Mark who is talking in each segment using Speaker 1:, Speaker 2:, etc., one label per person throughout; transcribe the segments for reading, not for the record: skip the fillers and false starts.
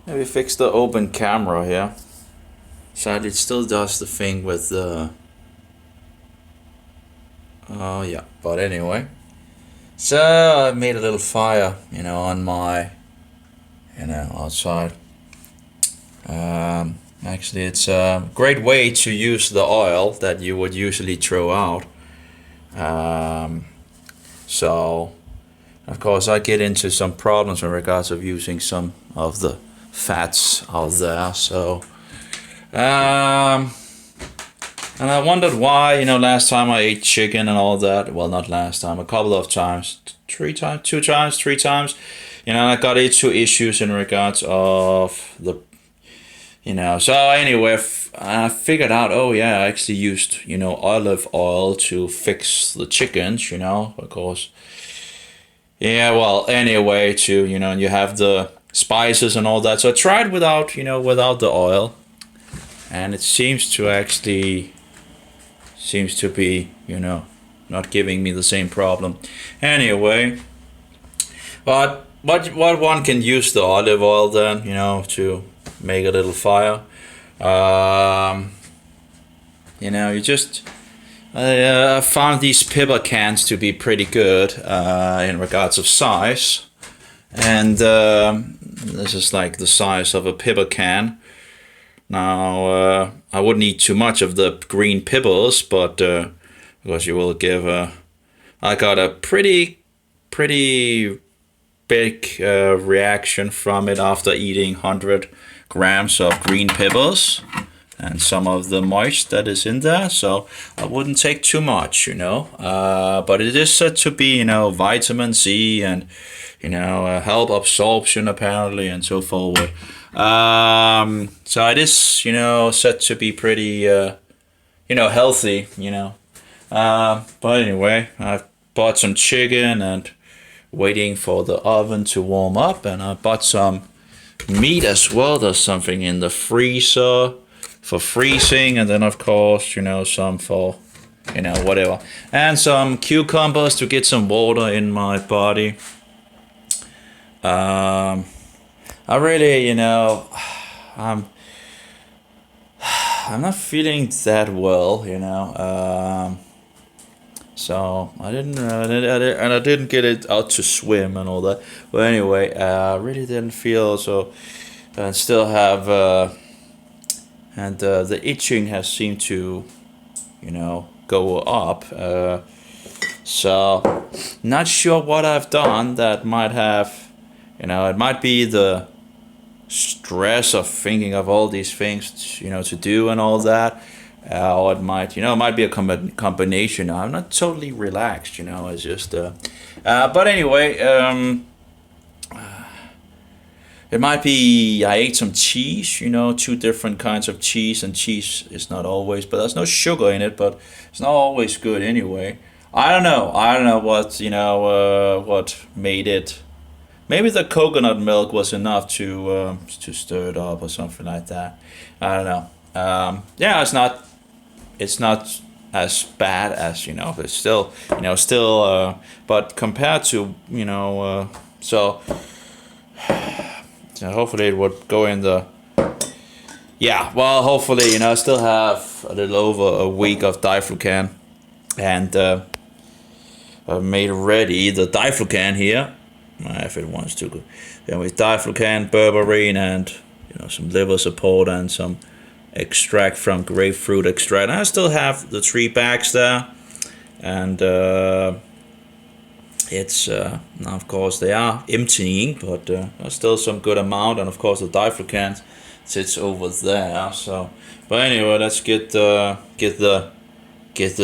Speaker 1: Maybe fix the open camera here. Sadly, it still does the thing with the. Oh yeah, but anyway. So I made a little fire, on my, outside. Actually, it's a great way to use the oil that you would usually throw out. Um, so, of course, I get into some problems in regards of using some of the fats out there. So, um, and I wondered why, last time I ate chicken and all that. Well, not last time, a couple of times, 3 times, 2 times, 3 times. I got into issues in regards of the So anyway, I figured out. Oh yeah, I actually used olive oil to fix the chickens. Of course. Yeah. Well, anyway, you have the spices and all that. So I tried without the oil, and it seems to be not giving me the same problem. Anyway, but what one can use the olive oil then to make a little fire. Um, you just I found these pepper cans to be pretty good in regards of size, and this is like the size of a pepper can. Now I wouldn't eat too much of the green peppers, but because you will give I got a pretty big reaction from it after eating 100 grams of green peppers and some of the moist that is in there. So I wouldn't take too much, but it is said to be, vitamin C and, help absorption apparently and so forward. So it is, said to be pretty, healthy, but anyway, I've bought some chicken and waiting for the oven to warm up, and I bought some meat as well. There's something in the freezer for freezing, and then of course some for whatever, and some cucumbers to get some water in my body. I really I'm not feeling that well, so I didn't get it out to swim and all that. But anyway, I really didn't feel so, and still have, and the itching has seemed to, go up. So not sure what I've done that might have, it might be the stress of thinking of all these things, to do and all that. Or it might be a combination. I'm not totally relaxed, It's just, but anyway, it might be I ate some cheese, 2 different kinds of cheese, and cheese is not always, but there's no sugar in it, but it's not always good anyway. I don't know. I don't know what made it. Maybe the coconut milk was enough to stir it up or something like that. I don't know. Yeah, it's not as bad as but still but compared to so hopefully it would go in the yeah, well, hopefully I still have a little over a week of diflucan, and I've made ready the diflucan here, if it wants to. Then with diflucan, berberine, and some liver support and some extract from grapefruit extract. I still have the 3 bags there, and it's now of course they are emptying, but there's still some good amount, and of course the diflucan sits over there. So, but anyway, let's get the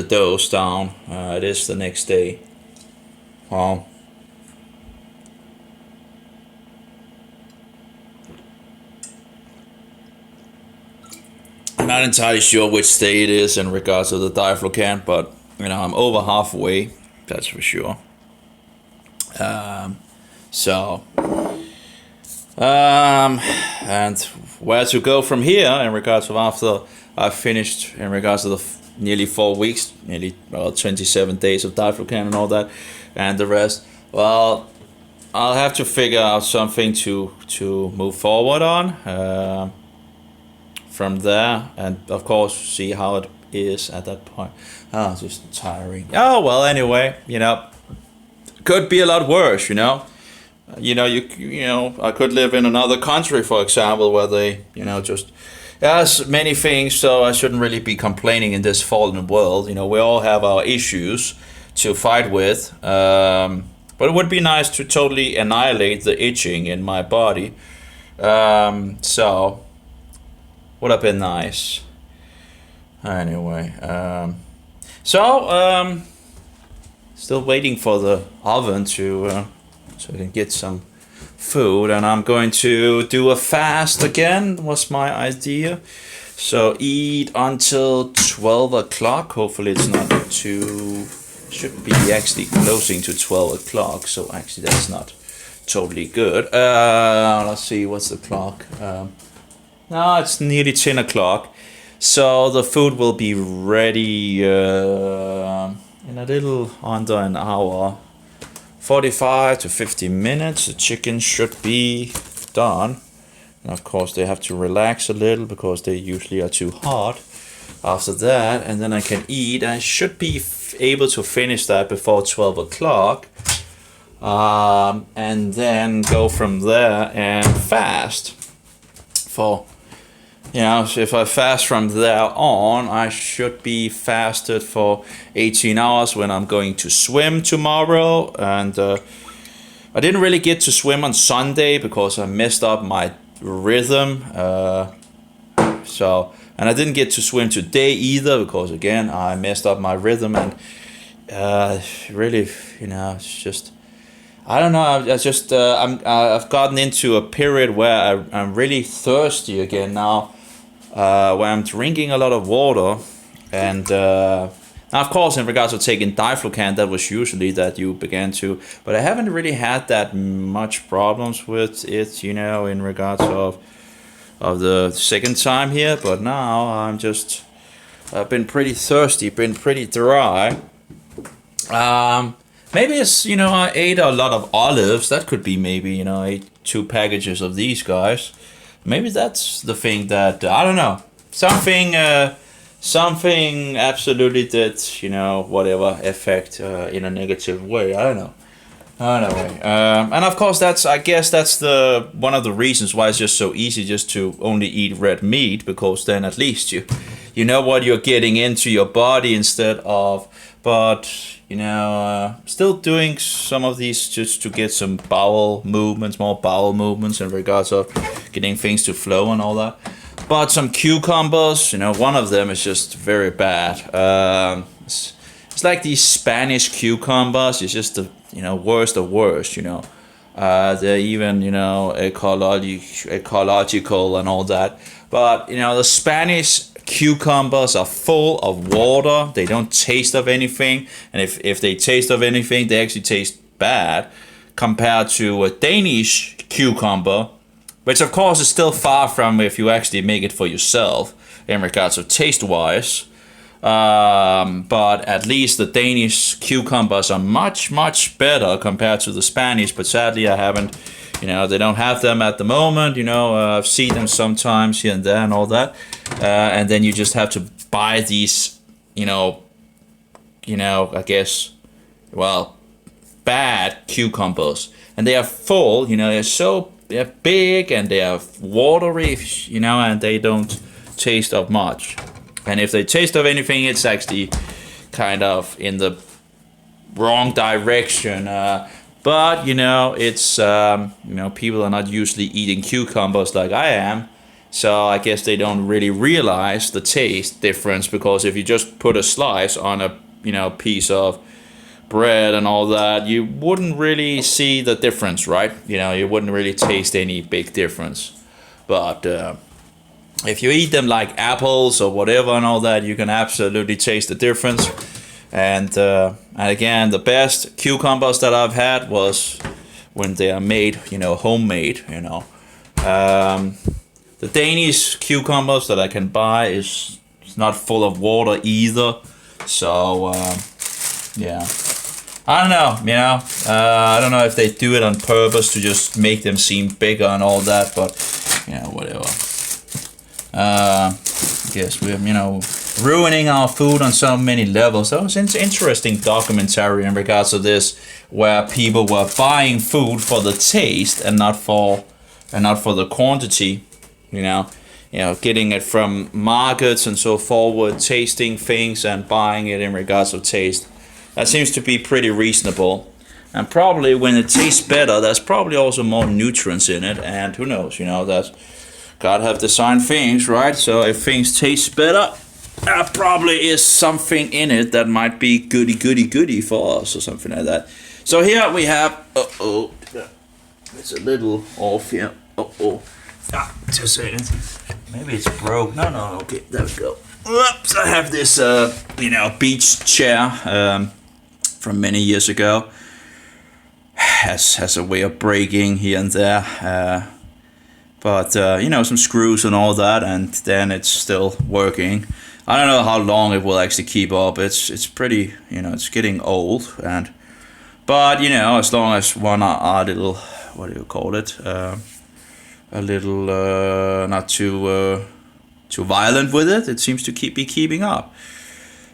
Speaker 1: dose down. It is the next day. Well, I'm not entirely sure which state it is in regards to the diflucan, but I'm over halfway. That's for sure. So, and where to go from here in regards of after I've finished in regards to the nearly 4 weeks, nearly 27 days of diflucan and all that, and the rest. Well, I'll have to figure out something to move forward on from there, and of course see how it is at that point. Ah, just tiring. Oh well. Anyway, could be a lot worse. I could live in another country, for example, where they just there's many things. So I shouldn't really be complaining in this fallen world. We all have our issues to fight with. But it would be nice to totally annihilate the itching in my body. So would have been nice. Anyway, still waiting for the oven so I can get some food, and I'm going to do a fast again. Was my idea. So eat until 12 o'clock. Hopefully it's not too. Should be actually closing to 12 o'clock. So actually that's not totally good. Let's see, what's the clock? No, it's nearly 10 o'clock. So the food will be ready in a little under an hour. 45 to 50 minutes. The chicken should be done. And of course they have to relax a little because they usually are too hot after that. And then I can eat. I should be able to finish that before 12 o'clock. And then go from there and fast for... so if I fast from there on, I should be fasted for 18 hours when I'm going to swim tomorrow. And I didn't really get to swim on Sunday because I messed up my rhythm. And I didn't get to swim today either because, again, I messed up my rhythm. And really, it's just... I don't know. I've gotten into a period where I'm really thirsty again now. Where I'm drinking a lot of water, and now of course in regards to taking diflucan, that was usually that you began to, but I haven't really had that much problems with it, in regards of the second time here. But now I've been pretty thirsty, been pretty dry. Maybe it's I ate a lot of olives. That could be maybe I ate 2 packages of these guys. Maybe that's the thing that I don't know. Something absolutely did whatever effect in a negative way. I don't know. And of course I guess that's the one of the reasons why it's just so easy just to only eat red meat, because then at least you know what you're getting into your body instead of. But still doing some of these just to get some more bowel movements in regards of getting things to flow and all that. But some cucumbers, one of them is just very bad. It's like these Spanish cucumbers. It's just the worst of worst. They're even ecological and all that. But the Spanish cucumbers are full of water. They don't taste of anything, and if they taste of anything, they actually taste bad compared to a Danish cucumber, which of course is still far from if you actually make it for yourself in regards of taste wise. But at least the Danish cucumbers are much better compared to the Spanish. But sadly, I haven't. They don't have them at the moment. I've seen them sometimes here and there and all that. And then you just have to buy these, I guess, bad cucumbers. And they are full, they're big and they are watery, and they don't taste of much. And if they taste of anything, it's actually kind of in the wrong direction. But it's people are not usually eating cucumbers like I am, so I guess they don't really realize the taste difference, because if you just put a slice on a piece of bread and all that, you wouldn't really see the difference, right? You wouldn't really taste any big difference. But if you eat them like apples or whatever and all that, you can absolutely taste the difference. And again, the best cucumbers that I've had was when they are made, homemade. The Danish cucumbers that I can buy is not full of water either. So yeah, I don't know, you know. I don't know if they do it on purpose to just make them seem bigger and all that, but you know, whatever. I guess we're, you know, ruining our food on so many levels. That was an interesting documentary in regards to this, where people were buying food for the taste and not for the quantity. You know, getting it from markets and so forward, tasting things and buying it in regards of taste. That seems to be pretty reasonable. And probably when it tastes better, there's probably also more nutrients in it. And who knows, you know, that God have designed things, right? So if things taste better, there probably is something in it that might be goody for us or something like that. So here we have, it's a little off here. Just a second. Maybe it's broke. No, okay, there we go. Oops, I have this, you know, beach chair from many years ago. Has a way of breaking here and there. But, you know, some screws and all that, and then it's still working. I don't know how long it will actually keep up. It's pretty, you know, it's getting old. But, you know, as long as one our little, what do you call it? A little, not too violent with it. It seems to be keeping up.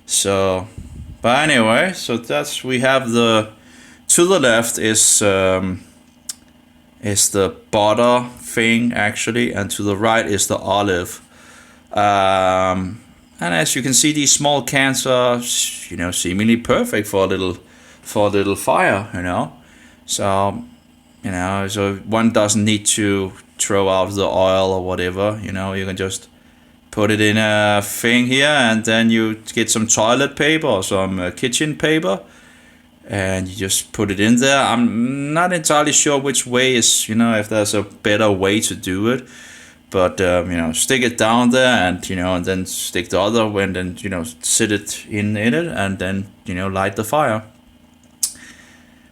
Speaker 1: So, but anyway, so that's, we have to the left is the butter thing actually, and to the right is the olive. And as you can see, these small cans are, you know, seemingly perfect for a little fire, you know. So, you know, so one doesn't need to throw out the oil or whatever, you know. You can just put it in a thing here, and then you get some toilet paper or some kitchen paper, and you just put it in there. I'm not entirely sure which way is, you know, if there's a better way to do it, but you know, stick it down there, and you know, and then stick the other one, and you know, sit it in it, and then, you know, light the fire.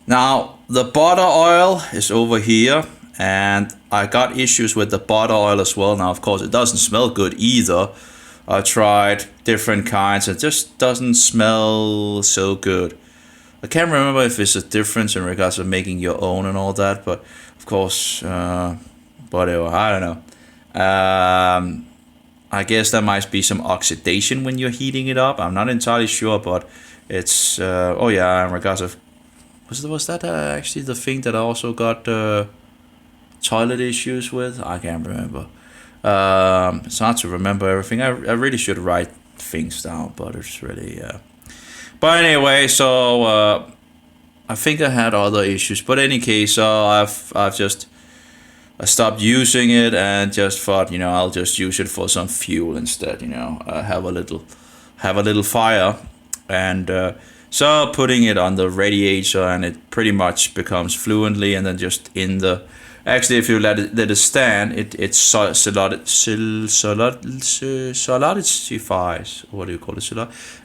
Speaker 1: Now the butter oil is over here, and I got issues with the butter oil as well. Now, of course, it doesn't smell good either. I tried different kinds. It just doesn't smell so good. I can't remember if it's a difference in regards to making your own and all that, but of course, whatever. I don't know. I guess there might be some oxidation when you're heating it up. I'm not entirely sure, but it's oh yeah. In regards of was that actually the thing that I also got toilet issues with? I can't remember. It's hard to remember everything. I really should write things down, but it's really But anyway, so I think I had other issues. But in any case, I stopped using it and just thought, you know, I'll just use it for some fuel instead. You know, have a little fire, and so putting it on the radiator, and it pretty much becomes fluently, and then just in the. Actually, if you let it stand, it solidifies. What do you call it?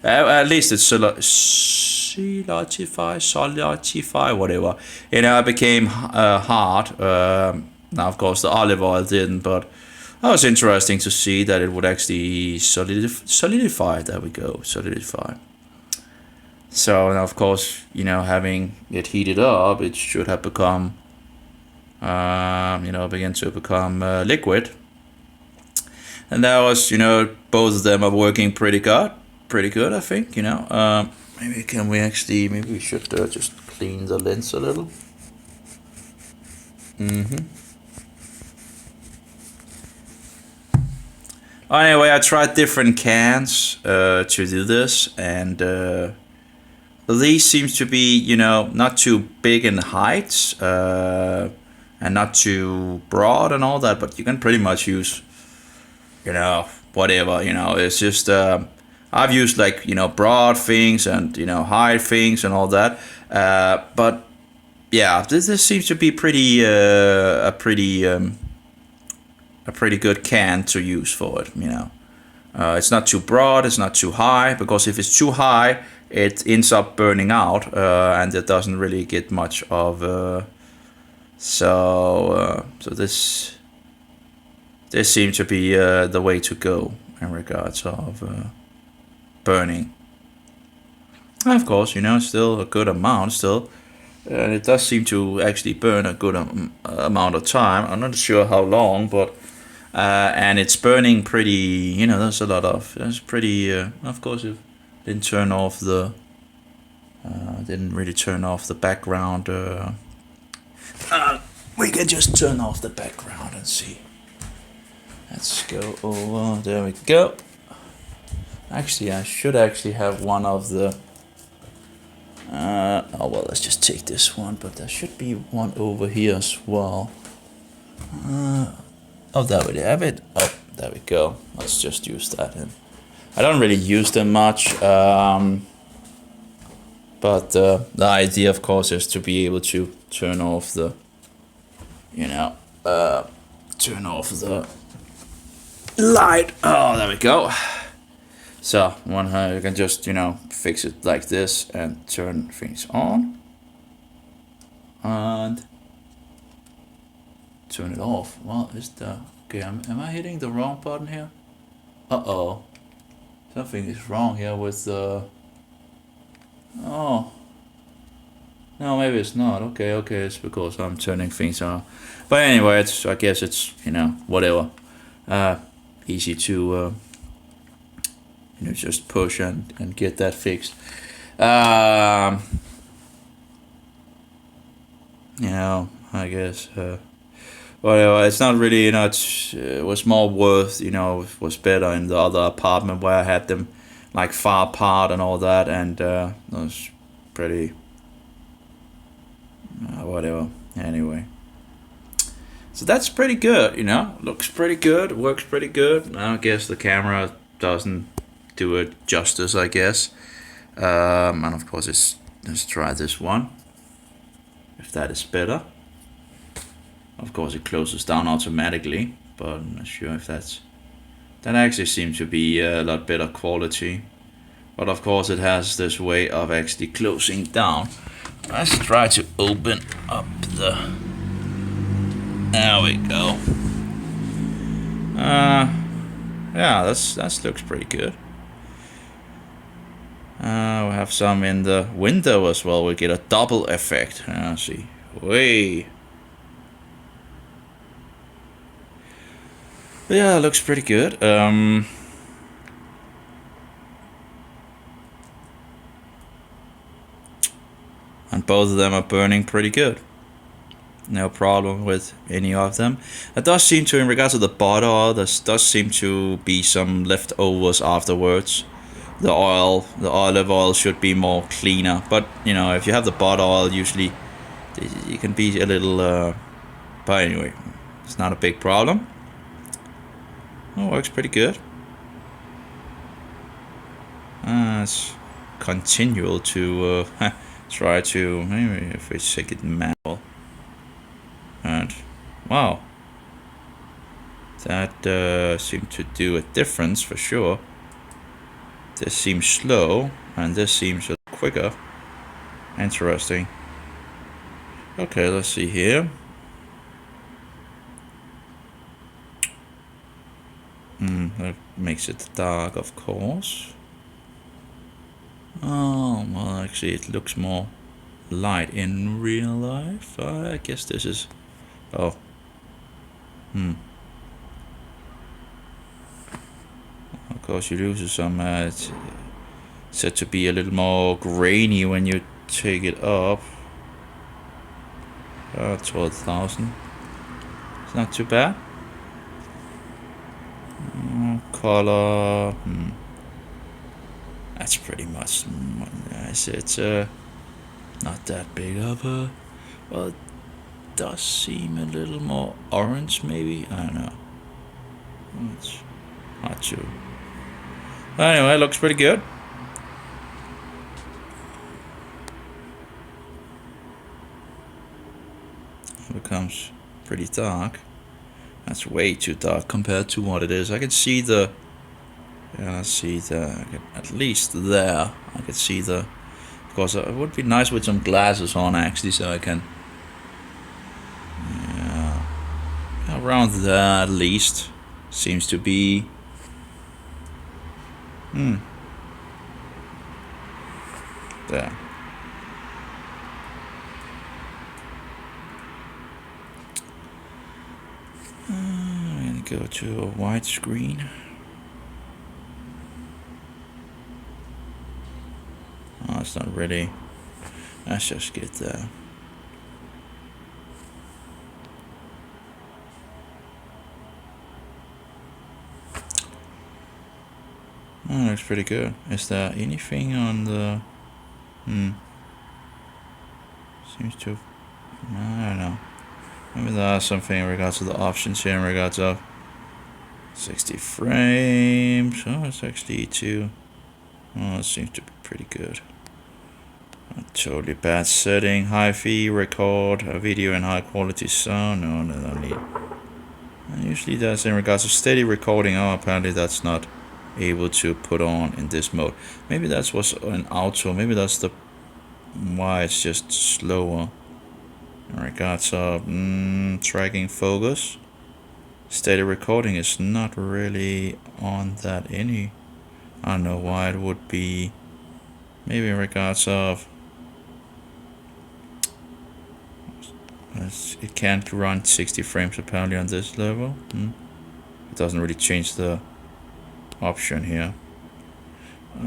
Speaker 1: At least it solidify, whatever. You know, it became hard. Now, of course, the olive oil didn't, but that was interesting to see that it would actually solidify. There we go, solidify. So now, of course, you know, having it heated up, it should have become. You know, begin to become liquid, and that was, you know, both of them are working pretty good, I think, you know. Maybe we should just clean the lens a little. Anyway, I tried different cans to do this, and these seems to be, you know, not too big in height, and not too broad and all that, but you can pretty much use, you know, whatever, you know. It's just I've used, like, you know, broad things and, you know, high things and all that, but yeah, this seems to be a pretty good can to use for it, you know. It's not too broad, it's not too high, because if it's too high, it ends up burning out, and it doesn't really get much of so this seems to be the way to go in regards of burning. Of course, it's still a good amount still. And it does seem to actually burn a good amount of time. I'm not sure how long, but and it's burning pretty. There's a lot of. It's pretty. Of course, it didn't turn off the. Didn't really turn off the background. We can just turn off the background and see. Let's go over. There we go. Actually, I should actually have one of the. Oh well, let's just take this one, but there should be one over here as well. Oh, there we have it. Oh, there we go. Let's just use that. And I don't really use them much, but the idea, of course, is to be able to turn off the, turn off the light. Oh, there we go. So you can just fix it like this and turn things on and turn it off. Well, okay? Am I hitting the wrong button here? Uh-oh, something is wrong here with the. Oh, no, maybe it's not. Okay, it's because I'm turning things on. But anyway, I guess it's whatever. Easy to. Just push and get that fixed. I guess whatever. It's not really, it was more worth, it was better in the other apartment where I had them like far apart and all that, and it was pretty whatever. Anyway, so that's pretty good. Looks pretty good, works pretty good. I guess the camera doesn't do it justice, I guess. And of course, let's try this one, if that is better. Of course, it closes down automatically, but I'm not sure if that actually seems to be a lot better quality. But of course, it has this way of actually closing down. Let's try to open up the. There we go. Yeah, that looks pretty good. We have some in the window as well. We get a double effect. See. Way. Yeah, it looks pretty good. And both of them are burning pretty good. No problem with any of them. It does seem to, in regards to the body oil, there does seem to be some leftovers afterwards. The olive oil should be more cleaner, but if you have the body oil, usually you can be a little. But anyway, it's not a big problem. It works pretty good. It's continual to try to, maybe if we take it manual. And wow, that seemed to do a difference for sure. This seems slow, and this seems a little quicker. Interesting. Okay, let's see here. That makes it dark, of course. Oh, well, actually, it looks more light in real life. I guess this is. Oh. Of course, you lose some. It's said to be a little more grainy when you take it up. 12,000. It's not too bad. Color. That's pretty much. It's not that big of a. Well, it does seem a little more orange, maybe. I don't know. It's not too. Anyway, it looks pretty good. It becomes pretty dark. That's way too dark compared to what it is. I can see the. Yeah, I see the. At least there, I can see the. Of course, it would be nice with some glasses on actually, so I can. Yeah, around there at least seems to be. There. And go to a widescreen. Oh, it's not ready. Let's just get there. Oh, looks pretty good. Is there anything on the... Seems to... I don't know. Maybe there's something in regards to the options here in regards of 60 frames. Oh, it's actually too... Oh, it seems to be pretty good. A totally bad setting. Hi-fi, record a video in high quality sound. No, don't need. And usually that's in regards to steady recording. Oh, apparently that's not able to put on in this mode. Maybe that's what's an auto. Maybe that's the why it's just slower. In regards of tracking focus. Steady recording is not really on that any. I don't know why it would be. Maybe in regards of it can't run 60 frames apparently on this level. It doesn't really change the option here.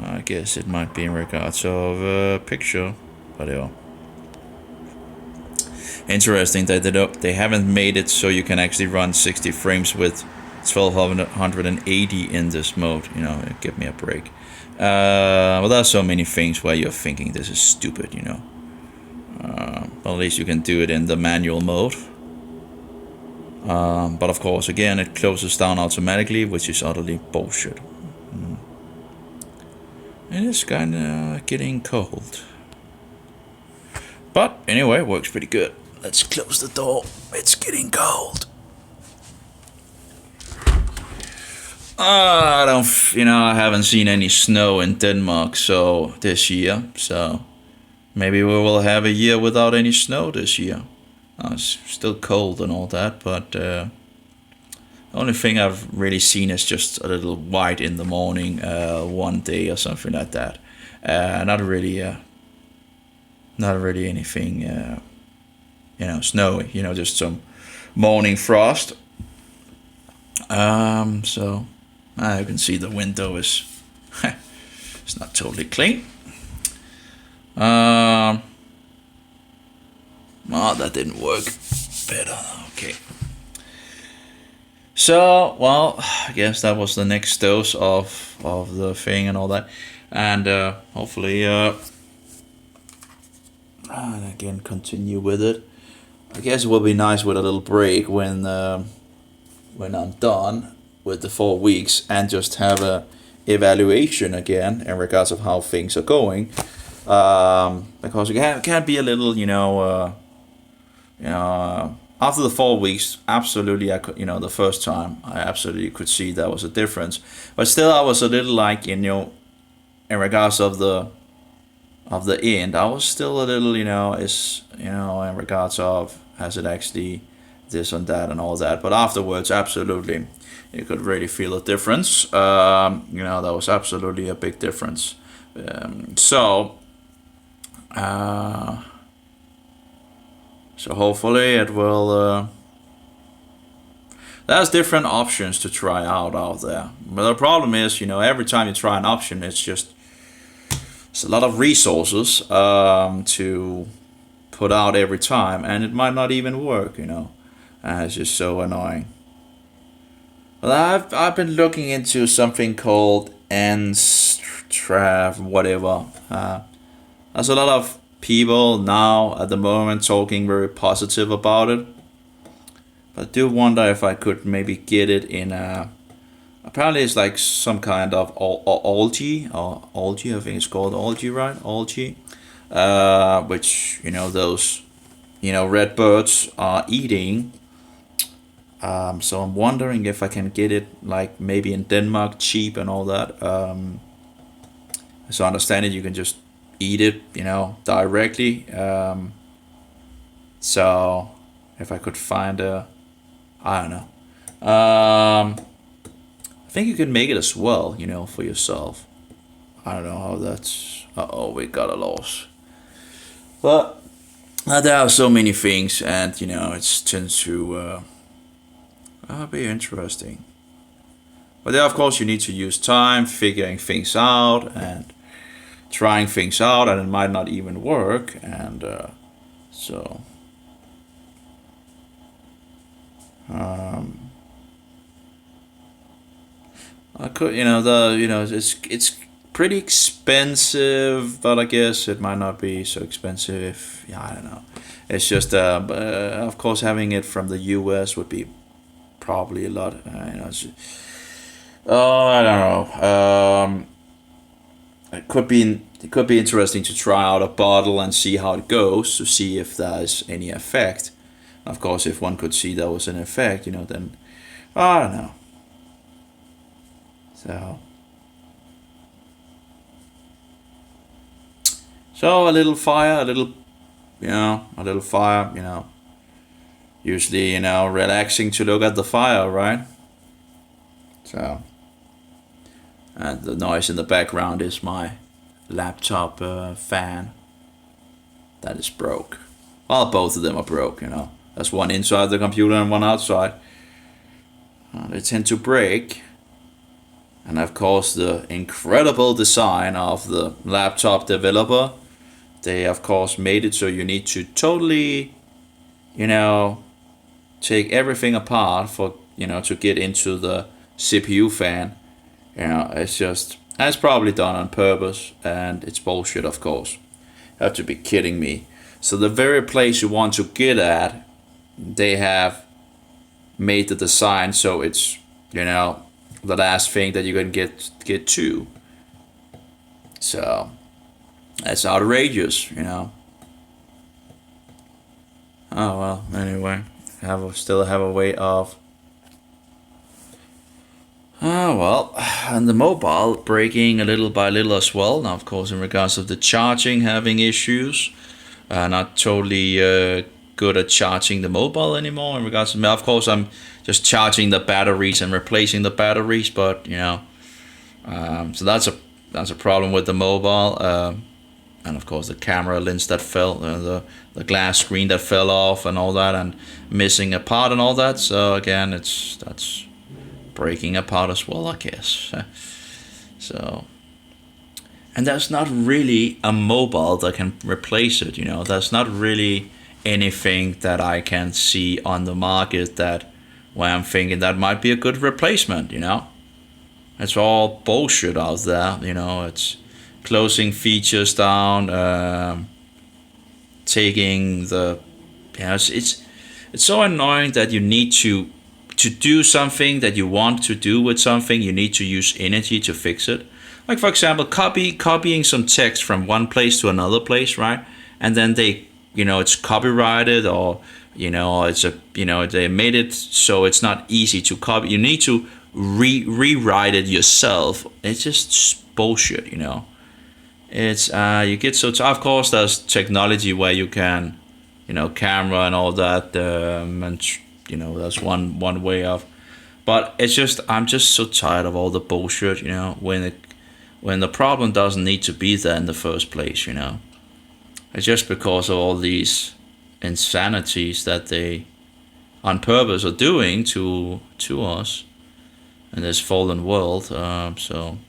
Speaker 1: I guess it might be in regards of picture, but yeah. Interesting that they haven't made it so you can actually run 60 frames with 1280 in this mode. You know, give me a break. Well, there's so many things where you're thinking this is stupid, you know. Well, at least you can do it in the manual mode. But of course, again, it closes down automatically, which is utterly bullshit. It is kind of getting cold. But anyway, it works pretty good. Let's close the door. It's getting cold. I don't, I haven't seen any snow in Denmark this year. So maybe we will have a year without any snow this year. It's still cold and all that, but the only thing I've really seen is just a little white in the morning, one day or something like that. Not really anything, snowy. Just some morning frost. So you can see the window is it's not totally clean. That didn't work better. Okay. So, well, I guess that was the next dose of the thing and all that. And hopefully, and again, continue with it. I guess it will be nice with a little break when I'm done with the 4 weeks and just have a evaluation again in regards of how things are going. Because it can be a little, after the 4 weeks, absolutely, I could, the first time, I absolutely could see there was a difference. But still, I was a little like, in regards of the end, I was still a little, in regards of, has it actually this and that and all that. But afterwards, absolutely, you could really feel a difference. There was absolutely a big difference. So hopefully it will. There's different options to try out there. But the problem is, every time you try an option, it's a lot of resources to put out every time, and it might not even work. It's just so annoying. Well, I've been looking into something called Nstrav, whatever. There's a lot of people now at the moment talking very positive about it. But I do wonder if I could maybe get it in apparently it's like some kind of algae, I think it's called algae, right? Algae. Which, those, red birds are eating. So I'm wondering if I can get it like maybe in Denmark cheap and all that. So I understand it, you can just eat it, directly. So if I could find I don't know. I think you can make it as well, for yourself. I don't know how that's Uh-oh, we got a loss. But there are so many things, and it tends to be interesting. But then, of course, you need to use time figuring things out and trying things out, and it might not even work. And so, I could, it's pretty expensive, but I guess it might not be so expensive if, yeah, I don't know. It's just, of course, having it from the U.S. would be probably a lot. I don't know. It could be interesting to try out a bottle and see how it goes to see if there's any effect. Of course, if one could see there was an effect, then I don't know. So a little fire, a little fire. Usually, relaxing to look at the fire, right? So, and the noise in the background is my laptop fan that is broke. Well, both of them are broke. There's one inside the computer and one outside. They tend to break. And of course, the incredible design of the laptop developer, they of course made it so you need to totally, take everything apart for, to get into the CPU fan. It's probably done on purpose, and it's bullshit, of course. You have to be kidding me. So the very place you want to get at, they have made the design so it's, the last thing that you can get to. So that's outrageous, Oh well. Anyway, still have a way of. Oh well, and the mobile breaking a little by little as well. Now, of course, in regards of the charging, having issues, not totally good at charging the mobile anymore. In regards to, of course, I'm just charging the batteries and replacing the batteries, but so that's a problem with the mobile, and of course the camera lens that fell, the glass screen that fell off, and all that, and missing a part and all that. So again, that's breaking apart as well, I guess. So, and there's not really a mobile that can replace it. There's not really anything that I can see on the market where I'm thinking that might be a good replacement. It's all bullshit out there. It's closing features down, taking the, it's so annoying that you need to do something that you want to do with something. You need to use energy to fix it. Like, for example, copying some text from one place to another place, right? And then they, it's copyrighted, or it's they made it so it's not easy to copy. You need to rewrite it yourself. It's just bullshit. It's you get so of course there's technology where you can, camera and all that, and that's one way of, but it's just, I'm just so tired of all the bullshit. When the problem doesn't need to be there in the first place. It's just because of all these insanities that they on purpose are doing to us in this fallen world. So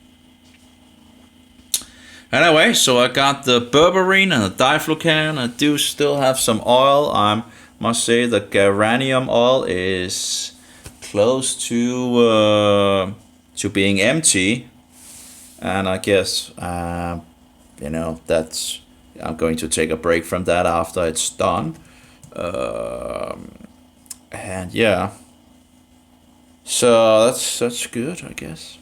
Speaker 1: anyway, so I got the berberine and the diflucan. I do still have some oil. I must say the geranium oil is close to being empty, and I guess that's, I'm going to take a break from that after it's done. And yeah, so that's good, I guess.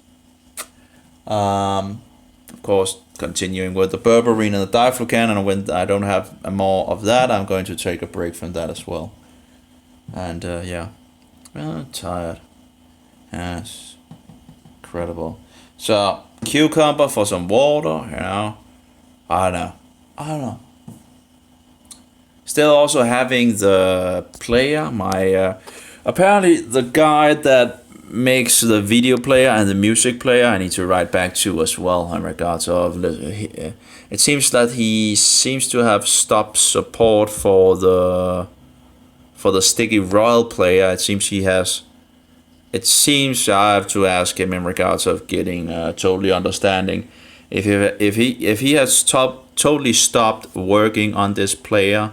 Speaker 1: Of course, continuing with the berberine and the diflucan, and when I don't have more of that, I'm going to take a break from that as well. And yeah, well, I'm tired. Yes, incredible. So cucumber for some water, I don't know. Still also having the player, my apparently the guy that makes the video player and the music player, I need to write back to as well in regards of, it seems that he seems to have stopped support for the Sticky Royal player. It seems he has. It seems I have to ask him in regards of getting totally understanding if he has totally stopped working on this player.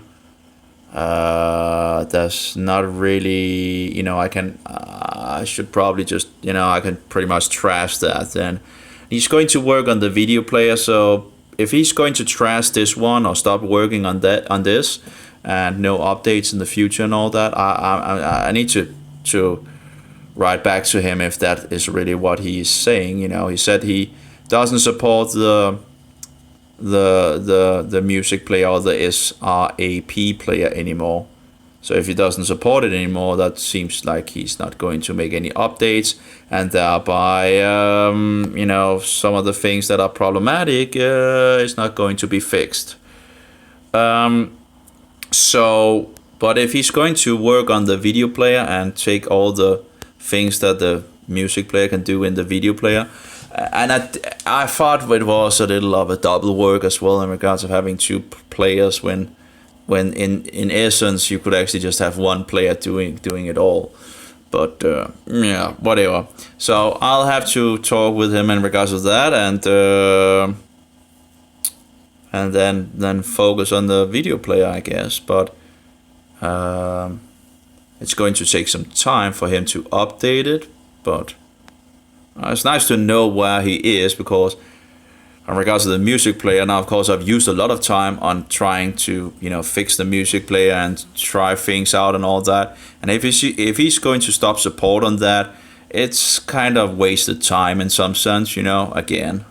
Speaker 1: That's not really, I should probably just, I can pretty much trash that. Then he's going to work on the video player. So if he's going to trash this one or stop working on this and no updates in the future and all that, I need to write back to him if that is really what he's saying. He said he doesn't support the music player or the SRAP player anymore. So if he doesn't support it anymore, that seems like he's not going to make any updates, and thereby, some of the things that are problematic is not going to be fixed. But if he's going to work on the video player and take all the things that the music player can do in the video player, and I thought it was a little of a double work as well in regards of having two players when in essence you could actually just have one player doing it all. But yeah, whatever. So I'll have to talk with him in regards of that, and then focus on the video player, I guess. But it's going to take some time for him to update it, but it's nice to know where he is, because in regards to the music player, now of course I've used a lot of time on trying to fix the music player and try things out and all that. And if he's going to stop support on that, it's kind of wasted time in some sense. Again,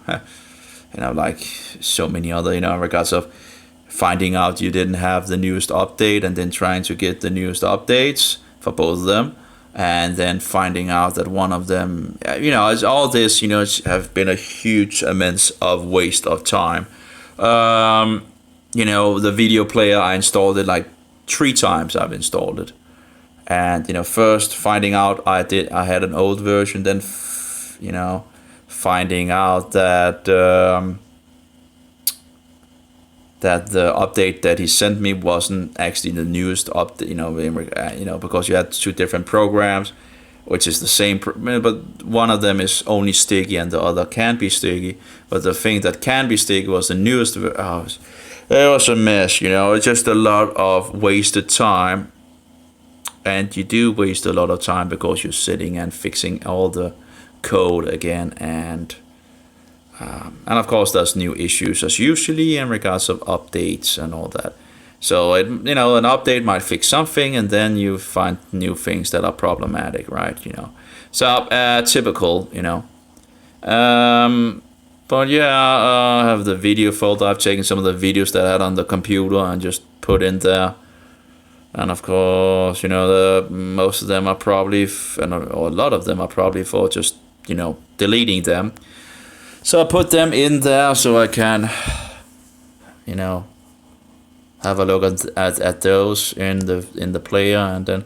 Speaker 1: like so many other in regards of finding out you didn't have the newest update and then trying to get the newest updates for both of them. And then finding out that one of them, it's all this, it's have been a huge immense of waste of time. The video player, I installed it like 3 times. I've installed it, and first finding out I had an old version, then finding out that that the update that he sent me wasn't actually the newest update, because you had 2 different programs, which is the same, but one of them is only sticky and the other can't be sticky. But the thing that can be sticky was the newest. It was a mess, It's just a lot of wasted time, and you do waste a lot of time because you're sitting and fixing all the code again, and of course there's new issues as usually in regards of updates and all that. So an update might fix something, and then you find new things that are problematic, right? So typical, But yeah, I have the video folder. I've taken some of the videos that I had on the computer and just put in there. And of course, most of them are probably, or a lot of them are probably for just, deleting them. So I put them in there so I can, have a look at those in the player, and then,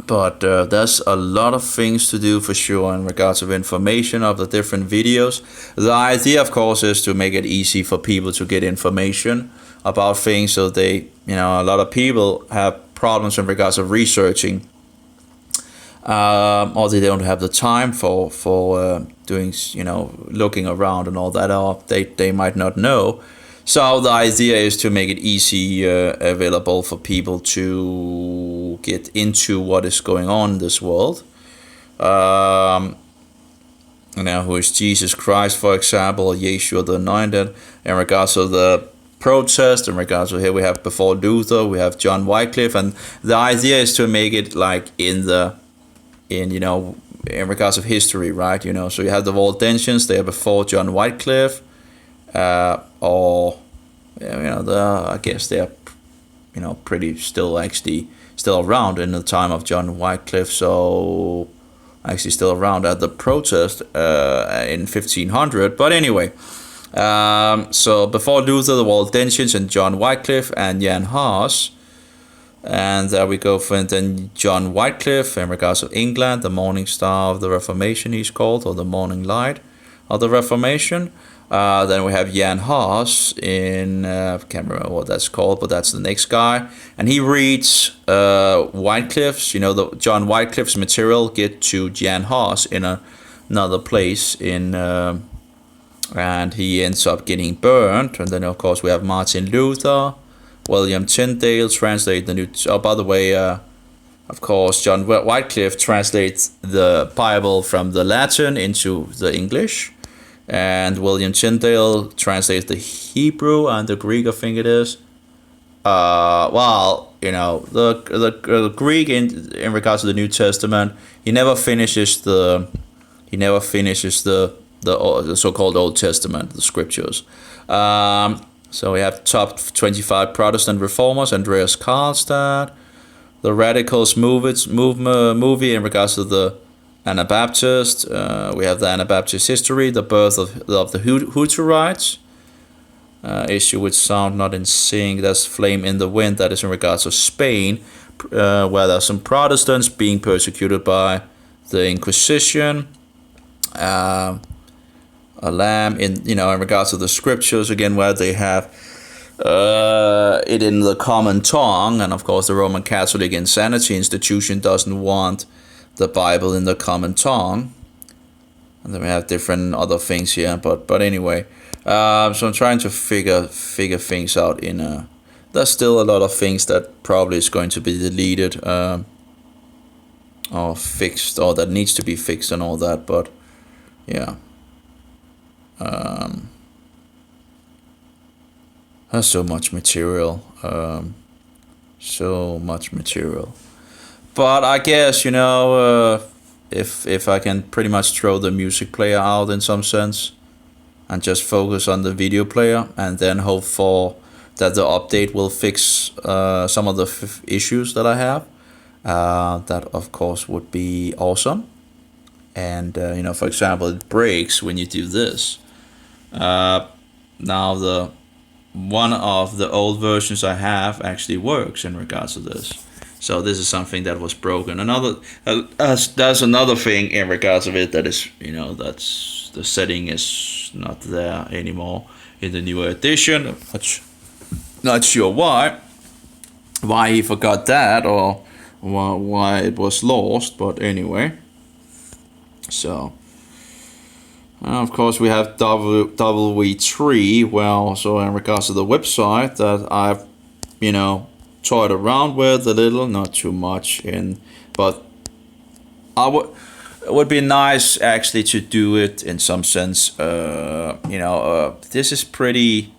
Speaker 1: but there's a lot of things to do for sure in regards of information of the different videos. The idea, of course, is to make it easy for people to get information about things, so they, a lot of people have problems in regards of researching. Or they don't have the time for doing, looking around and all that, or they might not know. So the idea is to make it easy, available for people to get into what is going on in this world. Who is Jesus Christ, for example, Yeshua the Anointed, in regards to the protest, in regards to here we have before Luther, we have John Wycliffe, and the idea is to make it like in regards of history, right? So you have the Waldensians, they are before John Wycliffe, I guess they are, pretty still around in the time of John Wycliffe. So actually still around at the protest in 1500. But anyway, so before Luther, the Waldensians and John Wycliffe and Jan Hus. And there we go for then John Wycliffe in regards to England, the morning star of the Reformation he's called, or the morning light. of the Reformation. Then we have Jan Hus in, I can't remember what that's called, but that's the next guy. And he reads Wycliffe's, the John Wycliffe's material get to Jan Hus in another place and he ends up getting burned. And then of course we have Martin Luther, William Tyndale translate the New. Oh, by the way, of course, John Wycliffe translates the Bible from the Latin into the English, and William Tyndale translates the Hebrew and the Greek, I think it is. The Greek in regards to the New Testament, he never finishes the so-called Old Testament, the scriptures. So we have top 25 Protestant reformers: Andreas Karlstadt, the Radicals movie in regards to the Anabaptist. We have the Anabaptist history, the birth of the Hutterites. Issue with sound not in sync. That's Flame in the Wind. That is in regards to Spain, where there are some Protestants being persecuted by the Inquisition. A lamb in regards to the scriptures again, where they have it in the common tongue, and of course the Roman Catholic Insanity Institution doesn't want the Bible in the common tongue. And then we have different other things here, but anyway, so I'm trying to figure things out. There's still a lot of things that probably is going to be deleted or fixed, or that needs to be fixed and all that, but yeah. There's so much material, but I guess if I can pretty much throw the music player out in some sense and just focus on the video player, and then hope for that the update will fix some of the issues that I have, that of course would be awesome. And for example, it breaks when you do this. Now the one of the old versions I have actually works in regards to this. So this is something that was broken. There's another thing in regards of it that is, that's the setting is not there anymore in the newer edition. Not sure why he forgot that, or why it was lost, but anyway. So, of course, we have W3. Well, so in regards to the website that I've, toyed around with a little, not too much, but it would be nice actually to do it in some sense. This is pretty.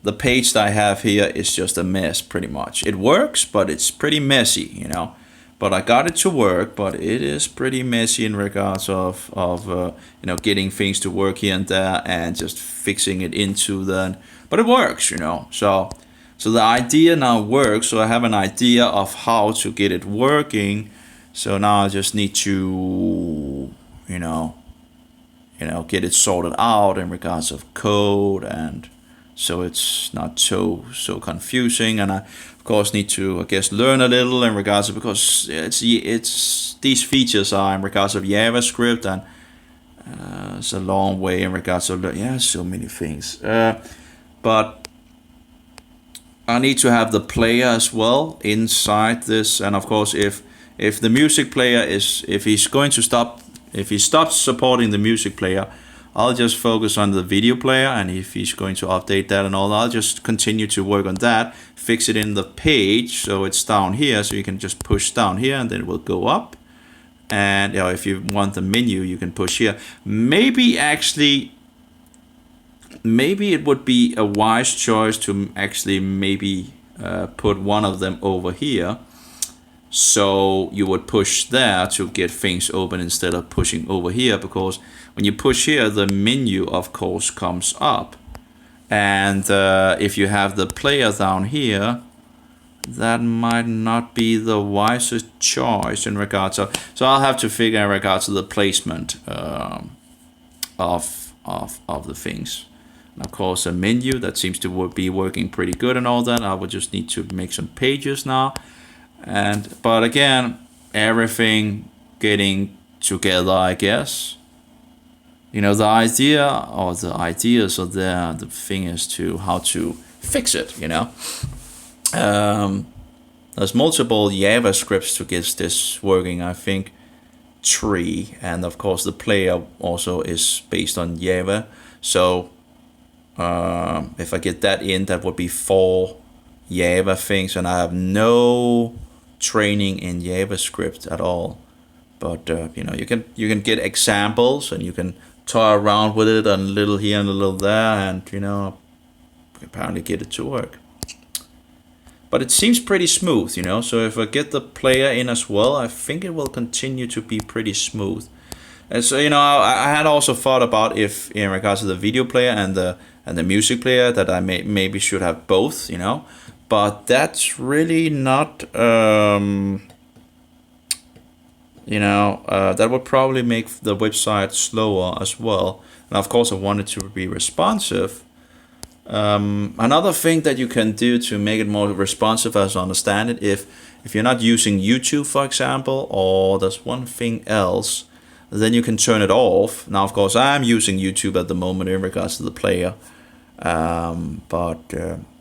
Speaker 1: The page that I have here is just a mess, pretty much. It works, but it's pretty messy, But I got it to work, but it is pretty messy in regards of getting things to work here and there and just fixing it into then. But it works, So the idea now works. So I have an idea of how to get it working. So now I just need to, get it sorted out in regards of code, and so it's not so confusing. And I of course need to, I guess, learn a little in regards of, because it's these features are in regards of JavaScript, and it's a long way in regards of so many things. But I need to have the player as well inside this, and of course if the music player if he stops supporting the music player, I'll just focus on the video player, and if he's going to update that and all, I'll just continue to work on that, fix it in the page so it's down here, so you can just push down here and then it will go up. And if you want the menu, you can push here. Maybe it would be a wise choice to actually put one of them over here. So you would push there to get things open instead of pushing over here, because when you push here, the menu of course comes up. And if you have the player down here, that might not be the wisest choice in regards to. So I'll have to figure in regards to the placement of the things. And of course, a menu that seems to be working pretty good and all that. I would just need to make some pages now. But again, everything getting together, I guess. the idea or the ideas are there. The thing is to how to fix it. There's multiple Java scripts to get this working. I think 3, and of course the player also is based on Java. So if I get that in, that would be 4 Java things, and I have no training in JavaScript at all. But you can get examples, and you can toy around with it, and a little here and a little there, and apparently get it to work. But it seems pretty smooth, so if I get the player in as well, I think it will continue to be pretty smooth. And so, I had also thought about if, in regards to the video player and the music player, that I maybe should have both, but that's really not, that would probably make the website slower as well. And of course, I want it to be responsive. Another thing that you can do to make it more responsive, as I understand it, if you're not using YouTube, for example, or there's one thing else, then you can turn it off. Now, of course, I'm using YouTube at the moment in regards to the player, but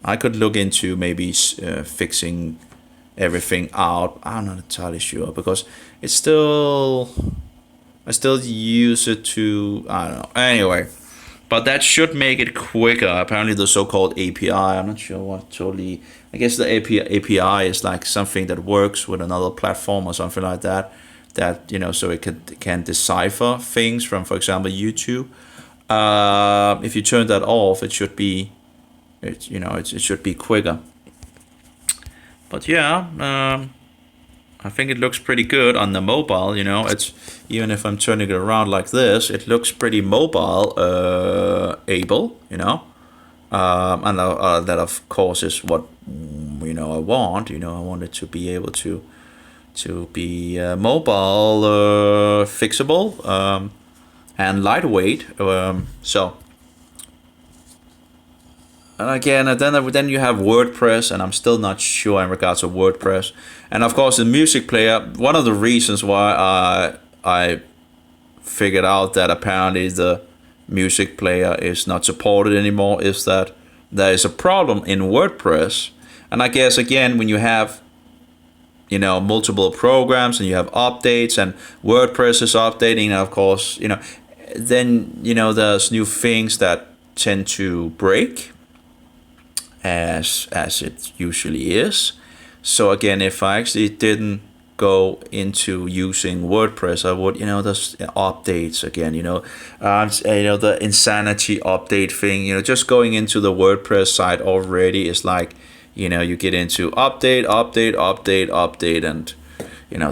Speaker 1: I could look into maybe fixing everything out. I'm not entirely sure, because I still use it to, I don't know. Anyway. But that should make it quicker. Apparently the so-called API, I'm not sure what totally, I guess the API is like something that works with another platform or something like that, so it can decipher things from, for example, YouTube. If you turn that off, it should be, it should be quicker. But yeah, I think it looks pretty good on the mobile. It's, even if I'm turning it around like this, it looks pretty mobile able. And that of course is what I want. I want it to be able to be mobile, fixable, and lightweight. So. And again, then you have WordPress, and I'm still not sure in regards to WordPress. And of course, the music player, one of the reasons why I figured out that apparently the music player is not supported anymore is that there is a problem in WordPress. And I guess, again, when you have multiple programs and you have updates and WordPress is updating, and of course, then there's new things that tend to break, as it usually is. So again, if I actually didn't go into using WordPress, I would, there's updates again, the insanity update thing, just going into the WordPress site already is like, you get into update, and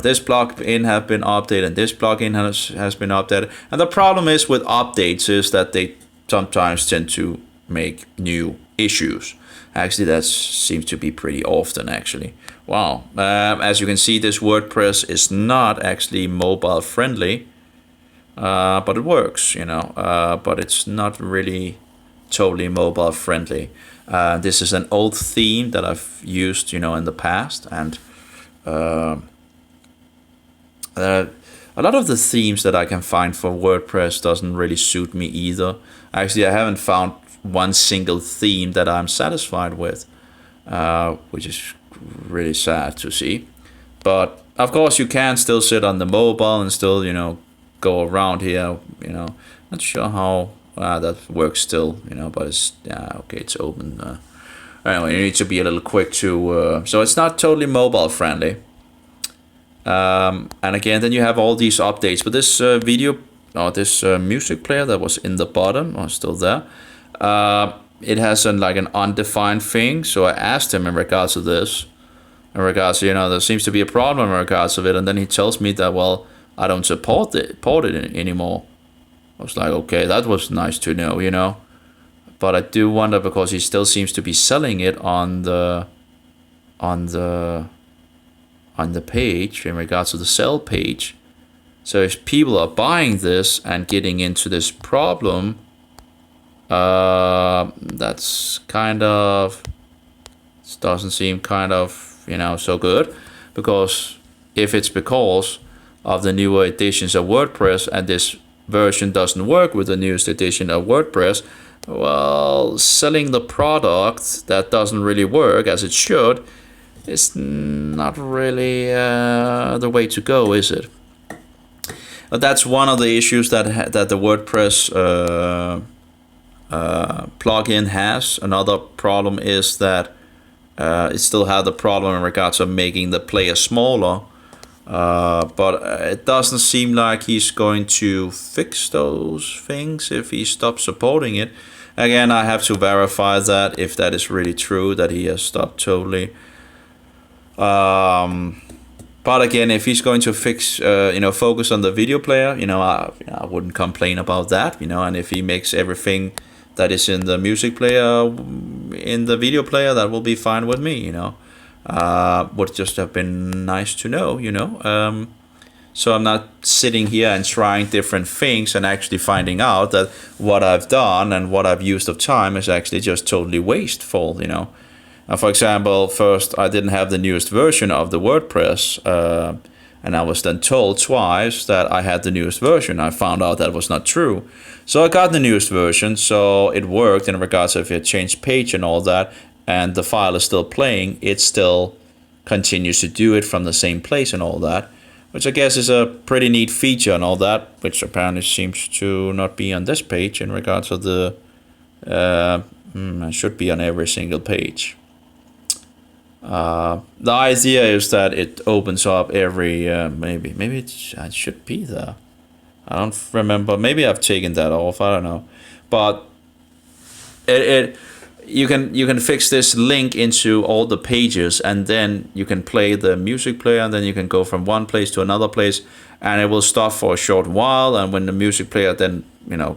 Speaker 1: this plugin have been updated, and this plugin has been updated. And the problem is with updates is that they sometimes tend to make new issues. Actually, that seems to be pretty often, actually. Wow. As you can see, this WordPress is not actually mobile friendly, but it works, but it's not really totally mobile friendly. This is an old theme that I've used, in the past, and a lot of the themes that I can find for WordPress doesn't really suit me either. Actually, I haven't found one single theme that I'm satisfied with, which is really sad to see. But of course, you can still sit on the mobile and still, go around here. Not sure how that works still. But it's okay. It's open. Anyway, you need to be a little quick to. So it's not totally mobile friendly. And again, then you have all these updates. But this this music player that was in the bottom, or still there. It has an undefined thing, so I asked him in regards to this, there seems to be a problem in regards of it, and then he tells me that, well, I don't support it anymore. I was like, okay, that was nice to know, but I do wonder, because he still seems to be selling it on the page, in regards to the sell page. So if people are buying this and getting into this problem, that's doesn't seem so good, because if it's because of the newer editions of WordPress and this version doesn't work with the newest edition of WordPress, well, selling the product that doesn't really work as it should is not really the way to go, is it? But that's one of the issues that the WordPress plugin has. Another problem is that it still had the problem in regards of making the player smaller. But it doesn't seem like he's going to fix those things if he stops supporting it. Again, I have to verify that if that is really true, that he has stopped totally. But again, if he's going to fix, focus on the video player, I wouldn't complain about that, and if he makes everything that is in the music player in the video player, that will be fine with me, would just have been nice to know, so I'm not sitting here and trying different things and actually finding out that what I've done and what I've used of time is actually just totally wasteful, For example, first I didn't have the newest version of the WordPress, and I was then told twice that I had the newest version. I found out that was not true. So I got the newest version, so it worked in regards of if you changed page and all that, and the file is still playing, it still continues to do it from the same place and all that, which I guess is a pretty neat feature and all that, which apparently seems to not be on this page in regards of the, it should be on every single page. The idea is that it opens up every maybe it should be there. I don't remember. Maybe I've taken that off. I don't know, but you can fix this link into all the pages, and then you can play the music player, and then you can go from one place to another place, and it will stop for a short while. And when the music player then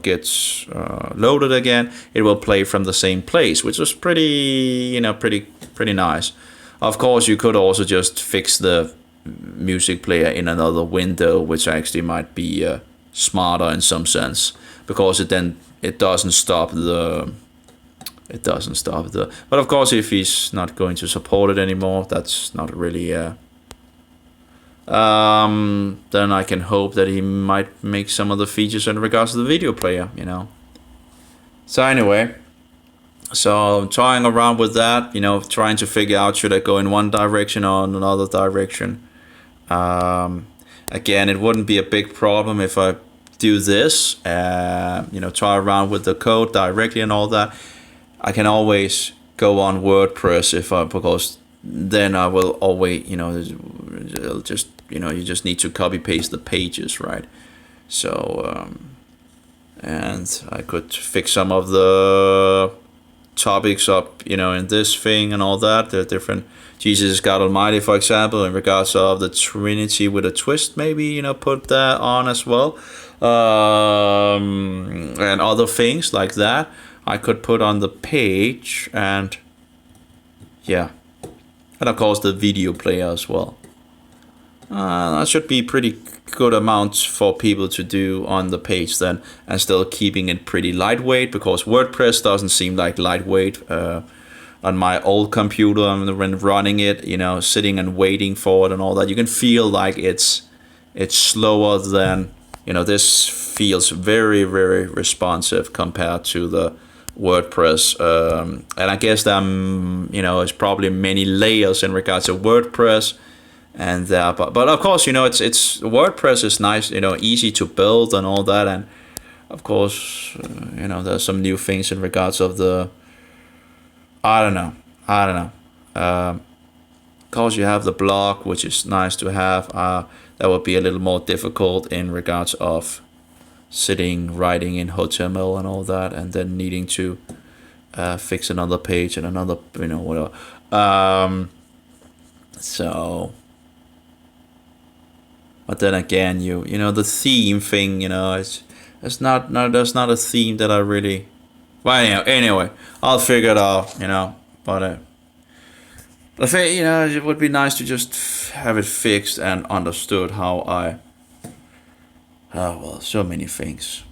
Speaker 1: gets loaded again, it will play from the same place, which was pretty nice. Of course, you could also just fix the music player in another window, which actually might be smarter in some sense, because it doesn't stop the. But of course, if he's not going to support it anymore, that's not really. Then I can hope that he might make some of the features in regards to the video player, So anyway. So I'm toying around with that, trying to figure out, should I go in one direction or in another direction. Again, it wouldn't be a big problem if I do this, try around with the code directly and all that. I can always go on WordPress because then I will always, it'll just, you just need to copy paste the pages, right? So, and I could fix some of the topics up, in this thing and all that. The different Jesus God Almighty, for example, in regards of the Trinity with a twist, maybe put that on as well, and other things like that I could put on the page, and yeah, and of course the video player as well. That should be pretty good amount for people to do on the page then, and still keeping it pretty lightweight, because WordPress doesn't seem like lightweight on my old computer. When running it, sitting and waiting for it and all that, you can feel like it's slower than, this feels very, very responsive compared to the WordPress, and I guess there's probably many layers in regards to WordPress. And but of course, it's WordPress is nice, easy to build and all that, and of course, there's some new things in regards of the. I don't know. Of course, you have the blog, which is nice to have. That would be a little more difficult in regards of writing in HTML and all that, and then needing to fix another page and another, whatever. So. But then again, the theme thing, it's not there's not a theme that I really. Well, anyway, I'll figure it out, But I think, it would be nice to just have it fixed and understood how I. Oh well, so many things.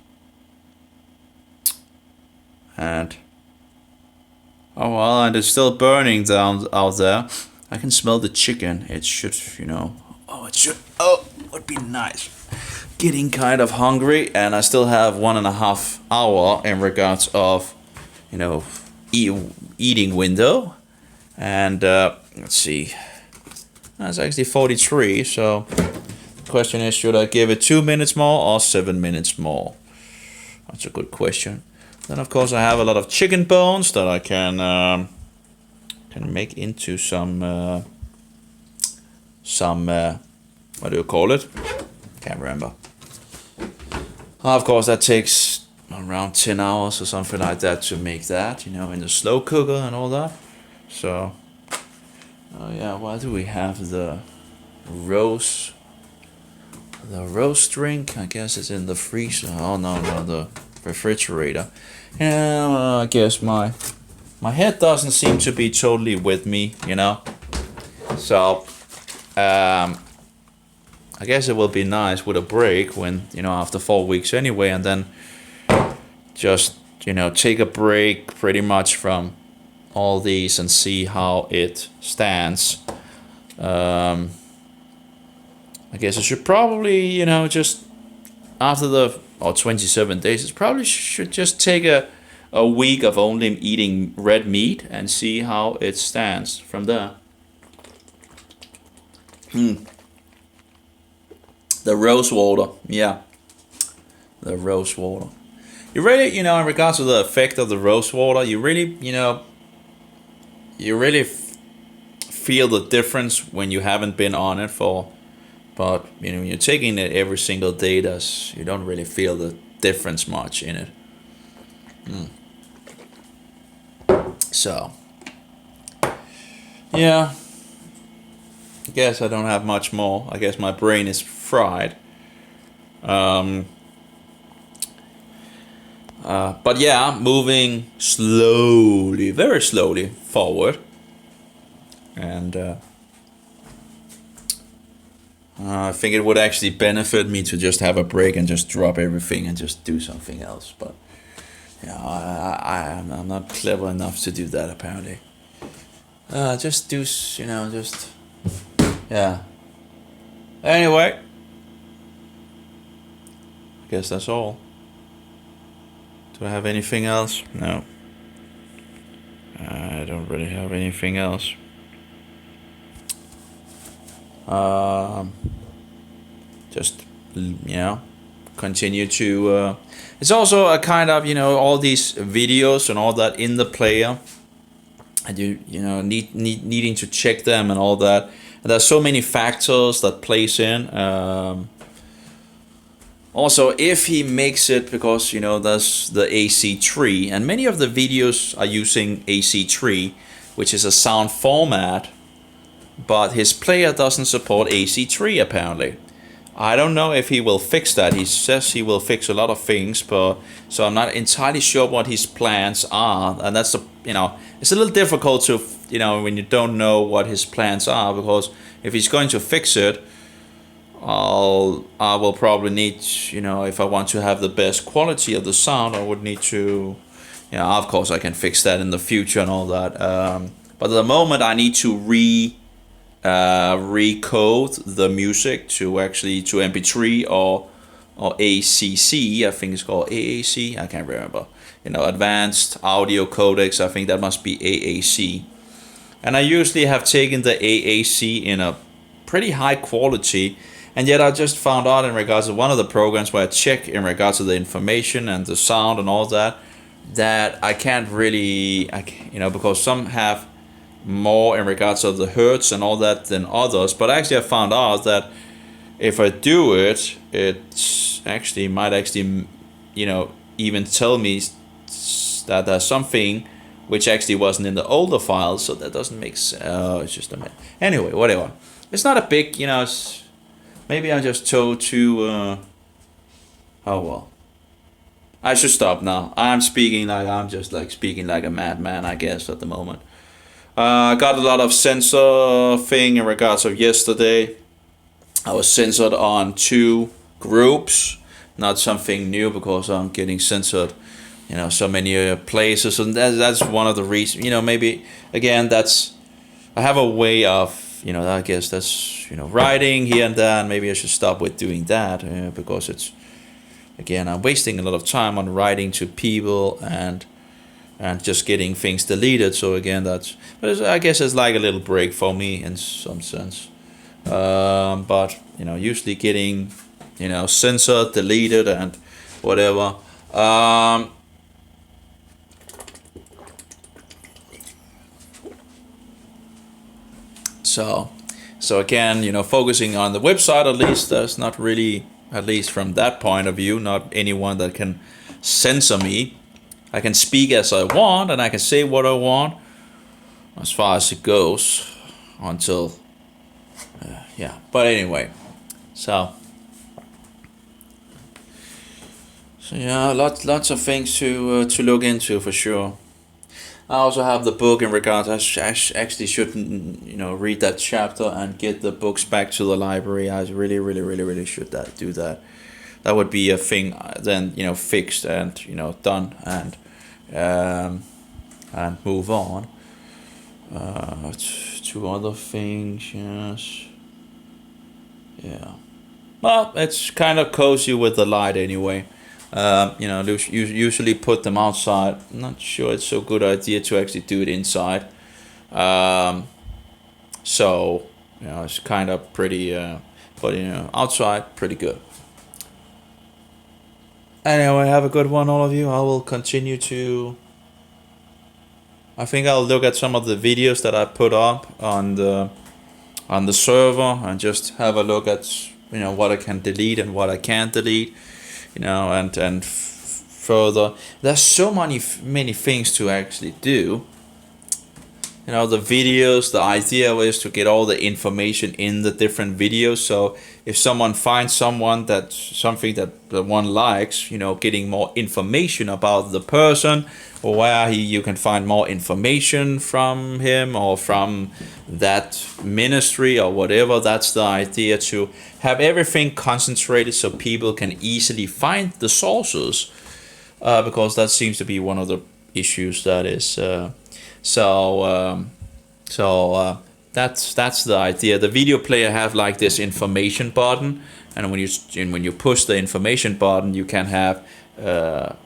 Speaker 1: And. Oh well, and it's still burning down out there. I can smell the chicken. It should, Oh, it should. Oh, would be nice. getting kind of hungry, and I still have 1.5 hour in regards of, you know, eating window. And let's see, that's actually 43. So the question is, should I give it 2 minutes more or 7 minutes more? That's a good question. Then of course I have a lot of chicken bones that I can make into some what do you call it? Can't remember. Of course that takes around 10 hours or something like that to make that, you know, in the slow cooker and all that. So oh yeah, why do we have the roast drink? I guess it's in the freezer. Oh no, the refrigerator. And I guess my head doesn't seem to be totally with me, you know. So I guess it will be nice with a break when, you know, after 4 weeks anyway, and then just, you know, take a break pretty much from all these and see how it stands. I guess I should probably, you know, just after the 27 days, it probably should just take a week of only eating red meat and see how it stands from there. The rose water, yeah, the rose water. You really, you know, in regards to the effect of the rose water, you really, you know, feel the difference when you haven't been on it for. But you know, when you're taking it every single day, you don't really feel the difference much in it. So, yeah, I guess I don't have much more. I guess my brain is fried. But yeah, moving slowly, very slowly forward. And I think it would actually benefit me to just have a break and just drop everything and just do something else. But you know, I'm not clever enough to do that apparently. Just do, you know, just yeah. Anyway, I guess that's all. Do I have anything else? No. I don't really have anything else. Just, you know, continue to it's also a kind of, you know, all these videos and all that in the player, and you know, needing to check them and all that, and there's so many factors that plays in. Also, if he makes it, because, you know, there's the AC3, and many of the videos are using AC3, which is a sound format, but his player doesn't support AC3 apparently. I don't know if he will fix that. He says he will fix a lot of things, but so I'm not entirely sure what his plans are, and that's you know, it's a little difficult to, you know, when you don't know what his plans are, because if he's going to fix it, I will probably need, you know, if I want to have the best quality of the sound, I would need to, you know, of course I can fix that in the future and all that. But at the moment I need to recode the music to actually to MP3 or ACC. I think it's called AAC. I can't remember. You know, Advanced Audio Codecs. I think that must be AAC. And I usually have taken the AAC in a pretty high quality. And yet I just found out in regards to one of the programs where I check in regards to the information and the sound and all that, that I can't really, you know, because some have more in regards of the hertz and all that than others. But actually I found out that if I do it, it actually might actually, you know, even tell me that there's something which actually wasn't in the older files. So that doesn't make sense. It's just a minute. Anyway, whatever. It's not a big, you know, maybe I'm just told to, oh well. I should stop now. I'm just like speaking like a madman, I guess, at the moment. I got a lot of censor thing in regards of yesterday. I was censored on 2 groups, not something new because I'm getting censored, you know, so many places, and that's one of the reasons, you know, maybe again I have a way of, you know, I guess that's writing here and there, and maybe I should stop with doing that, because it's, again, I'm wasting a lot of time on writing to people and just getting things deleted. So again, I guess it's like a little break for me in some sense. But usually getting censored, deleted, and whatever. So again, focusing on the website, at least there's not really, at least from that point of view, not anyone that can censor me. I can speak as I want, and I can say what I want as far as it goes until, yeah. But anyway, so yeah, lots of things to look into for sure. I also have the book in regards. I actually should read that chapter and get the books back to the library. I really should do that. That would be a thing then, fixed and done, and move on. Two other things, yes. Yeah. Well, it's kind of cozy with the light anyway. Usually put them outside. I'm not sure it's a good idea to actually do it inside. So it's kind of pretty, but outside pretty good. Anyway, have a good one, all of you. I will continue to. I think I'll look at some of the videos that I put up on the server and just have a look at what I can delete and what I can't delete. And further, there's so many things to actually do. The videos, the idea is to get all the information in the different videos. So if someone finds something that the one likes, getting more information about the person, or where you can find more information from him or from that ministry or whatever. That's the idea, to have everything concentrated so people can easily find the sources, because that seems to be one of the issues that is. So that's the idea. The video player have like this information button, and when you push the information button, you can have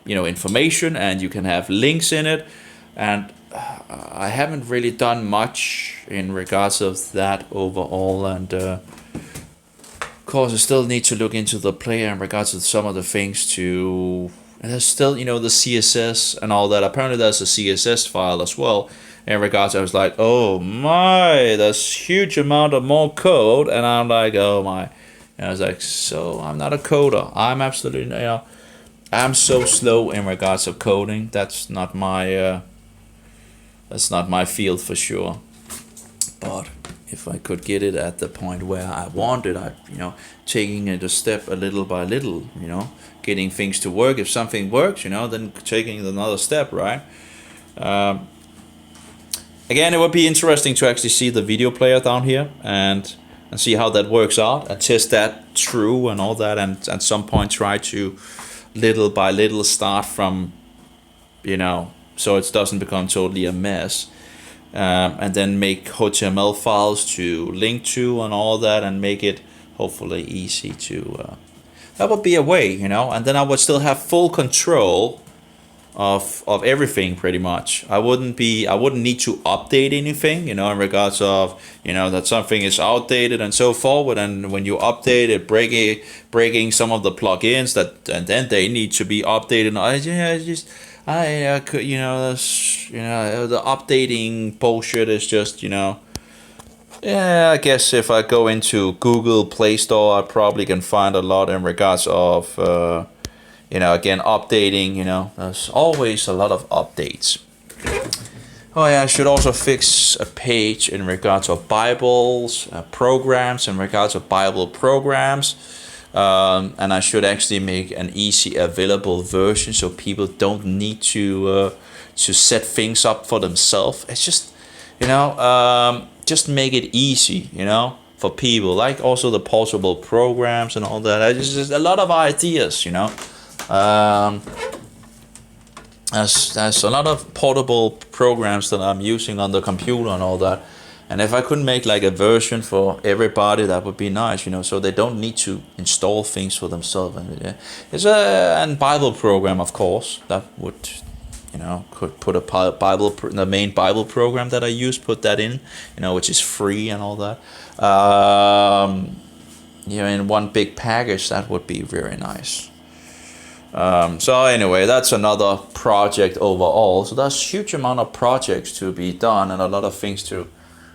Speaker 1: information, and you can have links in it. And I haven't really done much in regards of that overall, and of course I still need to look into the player in regards to some of the things to. And there's still the CSS and all that. Apparently there's a CSS file as well. In regards, I was like, oh my, there's huge amount of more code, and I'm like, oh my. And I was like, so I'm not a coder. I'm absolutely, I'm so slow in regards of coding. That's not my field for sure. But if I could get it at the point where I want it, taking it a step a little by little, getting things to work. If something works, then taking another step, right? Again, it would be interesting to actually see the video player down here and see how that works out, and test that through and all that, and at some point try to little by little start from, so it doesn't become totally a mess, and then make HTML files to link to and all that, and make it hopefully easy to. That would be a way, and then I would still have full control of everything pretty much. I wouldn't need to update anything, in regards of, that something is outdated and so forward, and when you update it, breaking some of the plugins and then they need to be updated. The updating bullshit is just, I guess if I go into Google Play Store, I probably can find a lot in regards of again, updating, there's always a lot of updates. Oh yeah, I should also fix a page in regards of Bibles, programs, in regards of Bible programs. And I should actually make an easy available version so people don't need to set things up for themselves. It's just, just make it easy, for people. Like also the portable programs and all that. Just a lot of ideas, There's a lot of portable programs that I'm using on the computer and all that, And if I could make like a version for everybody, that would be nice, you know, so they don't need to install things for themselves. And it's a Bible program, of course, that would, you know, could put a Bible, the main Bible program that I use, put that in, you know, which is free and all that. You know, in one big package, that would be very nice. So anyway, that's another project overall. So there's huge amount of projects to be done and a lot of things to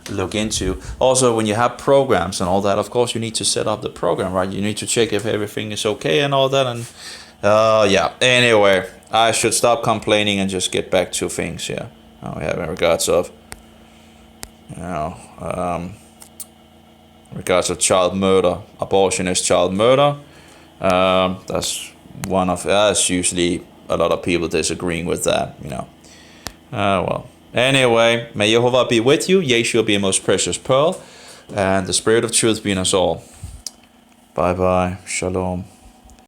Speaker 1: look into. Also, when you have programs and all that, of course, you need to set up the program, right? You need to check if everything is okay and all that. And yeah, anyway, I should stop complaining and just get back to things here. We have in regards of, you know, regards of child murder. Abortion is child murder. That's one of, that's usually a lot of people disagreeing with that, you know. Well, anyway, may Jehovah be with you, Yeshua be a most precious pearl, and the Spirit of truth be in us all. Bye bye, shalom.